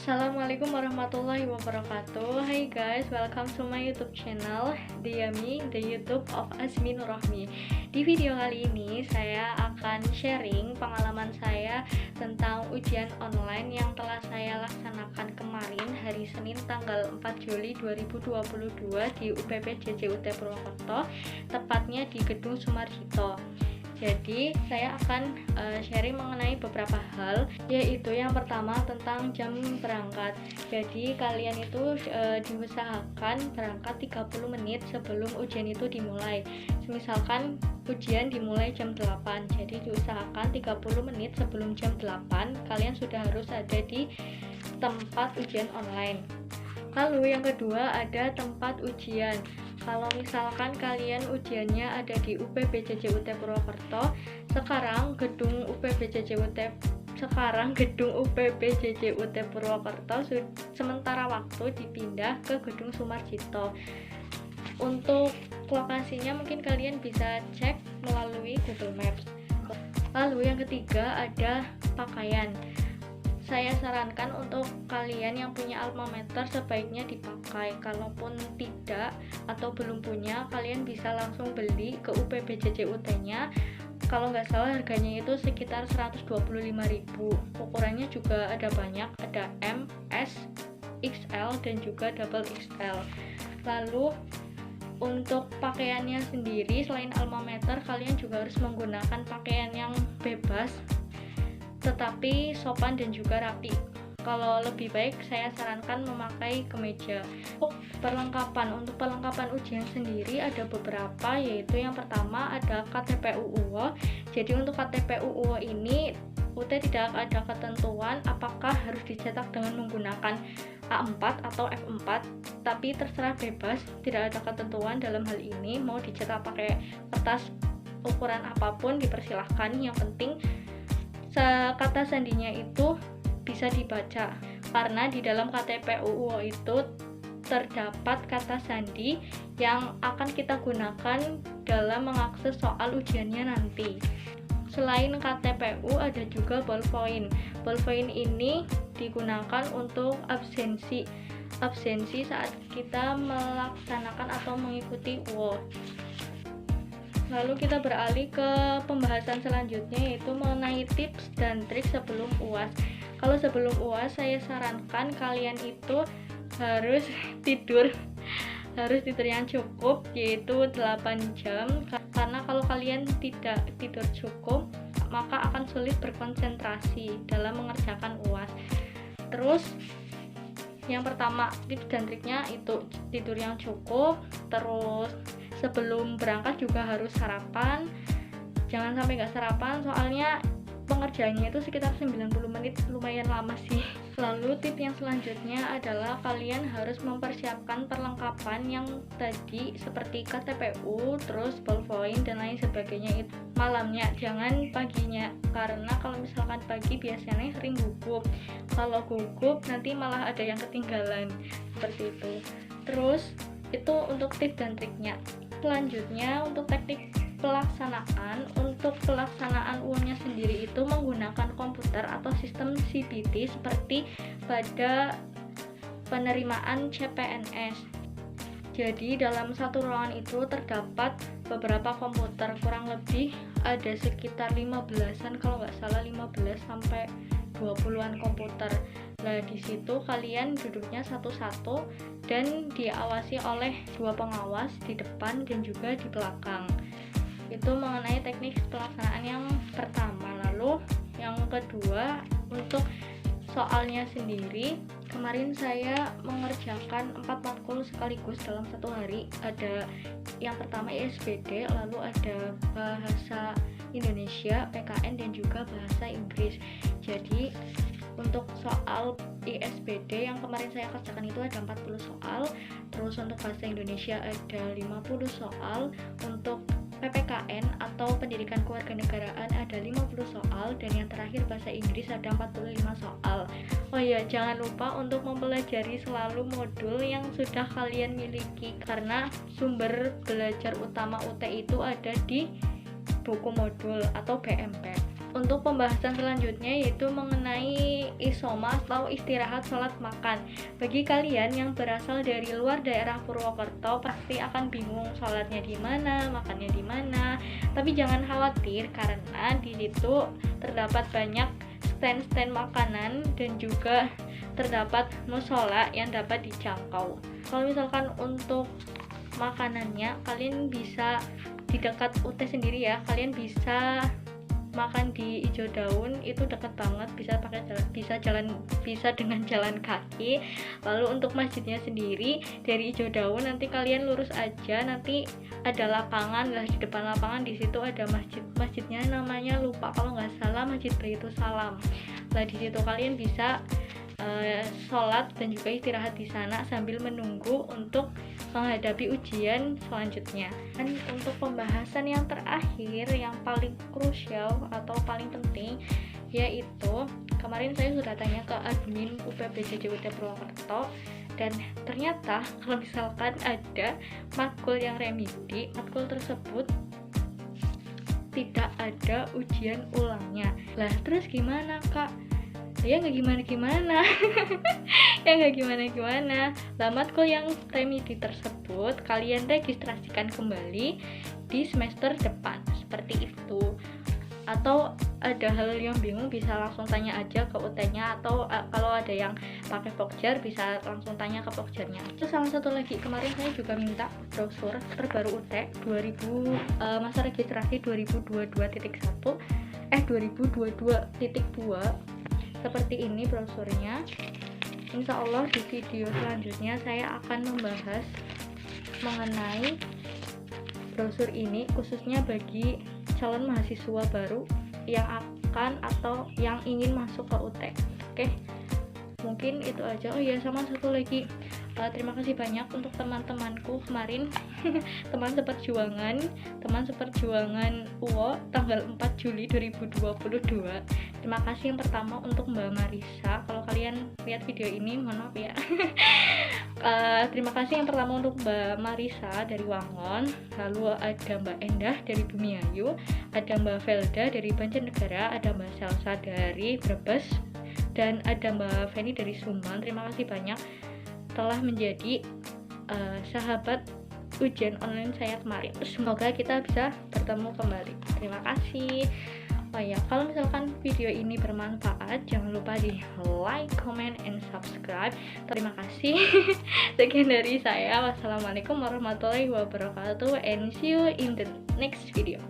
Assalamualaikum warahmatullahi wabarakatuh. Hai guys, welcome to my YouTube channel Diami, the YouTube of Azmi Nurrahmi. Di video kali ini saya akan sharing pengalaman saya tentang ujian online yang telah saya laksanakan kemarin hari Senin tanggal 4 Juli 2022 di UPP JJUT Purwokerto, tepatnya di Gedung Sumarjito. Jadi saya akan sharing mengenai beberapa hal, yaitu yang pertama tentang jam berangkat. Jadi kalian itu diusahakan berangkat 30 menit sebelum ujian itu dimulai. Misalkan ujian dimulai jam 8, jadi diusahakan 30 menit sebelum jam 8 kalian sudah harus ada di tempat ujian online. Lalu yang kedua ada tempat ujian. Kalau misalkan kalian ujiannya ada di UPP JJUT Purwokerto, sekarang gedung UPP JJUT Purwokerto sementara waktu dipindah ke Gedung Sumarjito. Untuk lokasinya mungkin kalian bisa cek melalui Google Maps. Lalu yang ketiga ada pakaian. Saya sarankan untuk kalian yang punya alma mater sebaiknya dipakai. Kalaupun tidak atau belum punya, kalian bisa langsung beli ke UPP JJUT-nya. Kalau nggak salah harganya itu sekitar 125.000. Ukurannya juga ada banyak, ada M, S, XL dan juga double XL. Lalu untuk pakaiannya sendiri, selain alma mater, kalian juga harus menggunakan pakaian yang bebas tetapi sopan dan juga rapi. Kalau lebih baik saya sarankan memakai kemeja. Untuk perlengkapan ujian sendiri ada beberapa, yaitu yang pertama ada KTP UU. Jadi untuk KTP UU ini UT tidak ada ketentuan apakah harus dicetak dengan menggunakan A4 atau F4, tapi terserah bebas, tidak ada ketentuan dalam hal ini. Mau dicetak pakai kertas ukuran apapun dipersilahkan, yang penting kata sandinya itu bisa dibaca, karena di dalam KTP UU itu terdapat kata sandi yang akan kita gunakan dalam mengakses soal ujiannya nanti. Selain KTPU ada juga ballpoint. Ballpoint ini digunakan untuk absensi saat kita melaksanakan atau mengikuti UO. Lalu kita beralih ke pembahasan selanjutnya, yaitu mengenai tips dan trik sebelum UAS. Kalau sebelum UAS saya sarankan kalian itu harus tidur yang cukup, yaitu 8 jam, karena kalau kalian tidak tidur cukup maka akan sulit berkonsentrasi dalam mengerjakan UAS. Terus yang pertama tips dan triknya itu tidur yang cukup. Terus sebelum berangkat juga harus sarapan, jangan sampai nggak sarapan, soalnya pengerjaannya itu sekitar 90 menit, lumayan lama sih. Lalu tip yang selanjutnya adalah kalian harus mempersiapkan perlengkapan yang tadi seperti KTPU, terus ballpoint dan lain sebagainya itu malamnya, jangan paginya, karena kalau misalkan pagi biasanya sering gugup. Kalau gugup nanti malah ada yang ketinggalan, seperti itu. Terus itu untuk tips dan triknya. Selanjutnya untuk teknik pelaksanaan. Untuk pelaksanaan UN-nya sendiri itu menggunakan komputer atau sistem CBT seperti pada penerimaan CPNS. Jadi dalam satu ruangan itu terdapat beberapa komputer, kurang lebih ada sekitar 15-an, kalau nggak salah 15 sampai 20-an komputer. Nah, di situ kalian duduknya satu-satu dan diawasi oleh 2 pengawas di depan dan juga di belakang. Itu mengenai teknik pelaksanaan yang pertama. Lalu yang kedua, untuk soalnya sendiri, kemarin saya mengerjakan 4 matkul sekaligus dalam satu hari. Ada yang pertama ISBD, lalu ada bahasa Indonesia, PKN dan juga bahasa Inggris. Jadi untuk soal ISBD yang kemarin saya kerjakan itu ada 40 soal. Terus untuk bahasa Indonesia ada 50 soal. Untuk PPKN atau pendidikan kewarganegaraan ada 50 soal. Dan yang terakhir bahasa Inggris ada 45 soal. Oh ya, jangan lupa untuk mempelajari selalu modul yang sudah kalian miliki, karena sumber belajar utama UT itu ada di buku modul atau BMP. Untuk pembahasan selanjutnya yaitu mengenai isoma atau istirahat sholat makan. Bagi kalian yang berasal dari luar daerah Purwokerto pasti akan bingung sholatnya di mana, makannya di mana. Tapi jangan khawatir karena di situ terdapat banyak stand-stand makanan dan juga terdapat musola yang dapat dijangkau. Kalau misalkan untuk makanannya kalian bisa di dekat UT sendiri ya, kalian bisa makan di Ijo Daun, itu dekat banget, bisa dengan jalan kaki. Lalu untuk masjidnya sendiri dari Ijo Daun nanti kalian lurus aja, nanti ada lapangan lah, di depan lapangan di situ ada masjidnya namanya lupa kalau nggak salah Masjid Baitus Salam. Nah di situ kalian bisa sholat dan juga istirahat di sana sambil menunggu untuk menghadapi ujian selanjutnya. Dan untuk pembahasan yang terakhir yang paling krusial atau paling penting yaitu kemarin saya sudah tanya ke admin UPBJ JWT Purwokerto dan ternyata kalau misalkan ada matkul yang remedi, matkul tersebut tidak ada ujian ulangnya. Lah terus gimana kak? Ya nggak gimana-gimana ya nggak gimana-gimana. Lah matkul yang remedi tersebut kalian registrasikan kembali di semester depan seperti itu. Atau ada hal yang bingung bisa langsung tanya aja ke UT-nya, atau kalau ada yang pakai Pokjar bisa langsung tanya ke Pokjarnya. Terus salah satu lagi, kemarin saya juga minta brosur terbaru UT 2000 masa registrasi 2022.1 2022.2 seperti ini brosurnya. Insya Allah di video selanjutnya saya akan membahas mengenai brosur ini khususnya bagi calon mahasiswa baru yang akan atau yang ingin masuk ke UT. Oke, mungkin itu aja. Oh iya, sama satu lagi, terima kasih banyak untuk teman-temanku kemarin teman seperjuangan UO tanggal 4 Juli 2022. Terima kasih yang pertama untuk Mbak Marisa. Kalau kalian lihat video ini, mohon maaf ya. Terima kasih yang pertama untuk Mbak Marisa dari Wangon. Lalu ada Mbak Endah dari Bumiayu, ada Mbak Velda dari Banjarnegara, ada Mbak Selsa dari Brebes, dan ada Mbak Feni dari Sumbang. Terima kasih banyak telah menjadi sahabat ujian online saya kemarin. Semoga kita bisa bertemu kembali. Terima kasih. Oh ya, kalau misalkan video ini bermanfaat, jangan lupa di like, comment, and subscribe. Terima kasih. Sekian dari saya. Wassalamualaikum warahmatullahi wabarakatuh, and see you in the next video.